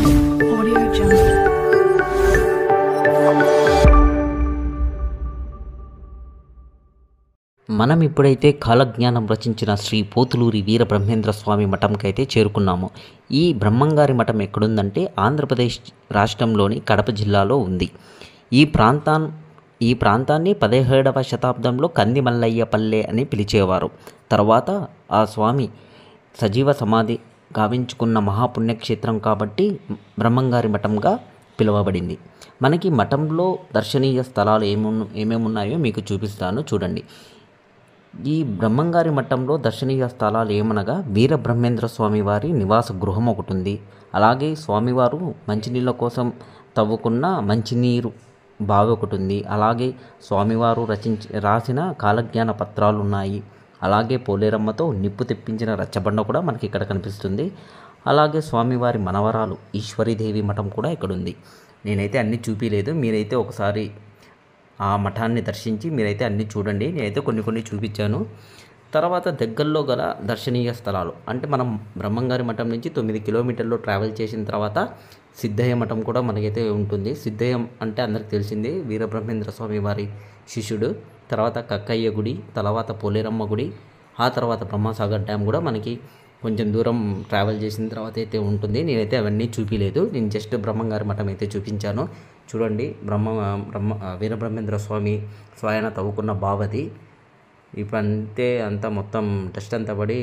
Audio Jungle. మనం ఇప్పుడైతే కాలజ్ఞానం రచించిన శ్రీ పోతులూరి వీరబ్రహ్మేంద్ర స్వామి మఠంకైతే చేరుకున్నాము. ఈ బ్రహ్మంగారి మఠం ఎక్కడుందంటే ఆంధ్రప్రదేశ్ రాష్ట్రంలోని కడప జిల్లాలో ఉంది. ఈ ప్రాంతాన్ని 17వ శతాబ్దంలో కంది మల్లయ్య పల్లె అని పిలిచేవారు. తర్వాత ఆ స్వామి సజీవ సమాధి గావించుకున్న మహాపుణ్యక్షేత్రం కాబట్టి బ్రహ్మంగారి మఠంగా పిలువబడింది. మనకి మఠంలో దర్శనీయ స్థలాలు ఏమేమి ఉన్నాయో మీకు చూపిస్తాను, చూడండి. ఈ బ్రహ్మంగారి మఠంలో దర్శనీయ స్థలాలు ఏమనగా వీరబ్రహ్మేంద్ర స్వామి వారి నివాస గృహం ఒకటి ఉంది. అలాగే స్వామివారు మంచినీళ్ళ కోసం తవ్వుకున్న మంచినీరు బావి ఒకటి ఉంది. అలాగే స్వామివారు రాసిన కాలజ్ఞాన పత్రాలు ఉన్నాయి. అలాగే పోలేరమ్మతో నిప్పు తెప్పించిన రచ్చబండ కూడా మనకి ఇక్కడ కనిపిస్తుంది. అలాగే స్వామివారి మనవరాలు ఈశ్వరీదేవి మఠం కూడా ఇక్కడ ఉంది. నేనైతే అన్నీ చూపించలేదు, మీరైతే ఒకసారి ఆ మఠాన్ని దర్శించి మీరైతే అన్నీ చూడండి. నేనైతే కొన్ని చూపించాను. తర్వాత దగ్గరలో గల దర్శనీయ స్థలాలు అంటే మనం బ్రహ్మంగారి మఠం నుంచి 9 కిలోమీటర్లు ట్రావెల్ చేసిన తర్వాత సిద్ధయ్య మఠం కూడా మనకైతే ఉంటుంది. సిద్ధయ్య అంటే అందరికి తెలిసింది, వీరబ్రహ్మేంద్ర స్వామి వారి శిష్యుడు. తర్వాత కక్కయ్య గుడి, తర్వాత పోలేరమ్మ గుడి, ఆ తర్వాత బ్రహ్మసాగర్ డ్యామ్ కూడా మనకి కొంచెం దూరం ట్రావెల్ చేసిన తర్వాత అయితే ఉంటుంది. నేనైతే అవన్నీ చూపించలేదు, నేను జస్ట్ బ్రహ్మంగారి మఠం అయితే చూపించాను. చూడండి, వీరబ్రహ్మేంద్ర స్వామి స్వయాన తవ్వుకున్న బావది. ఇప్పుడంతే అంతా మొత్తం డస్ట్ అంతా పడి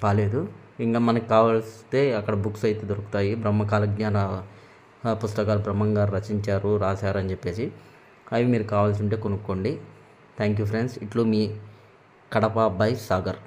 బాలేదు. ఇంకా మనకు కావాల్స్తే అక్కడ బుక్స్ అయితే దొరుకుతాయి. కాలజ్ఞాన పుస్తకాలు బ్రహ్మంగారు రాశారని చెప్పేసి అవి మీరు కావాల్సి ఉంటే కొనుక్కోండి. Thank you friends. ఇట్లు మీ కడప అబ్బాయి సాగర్.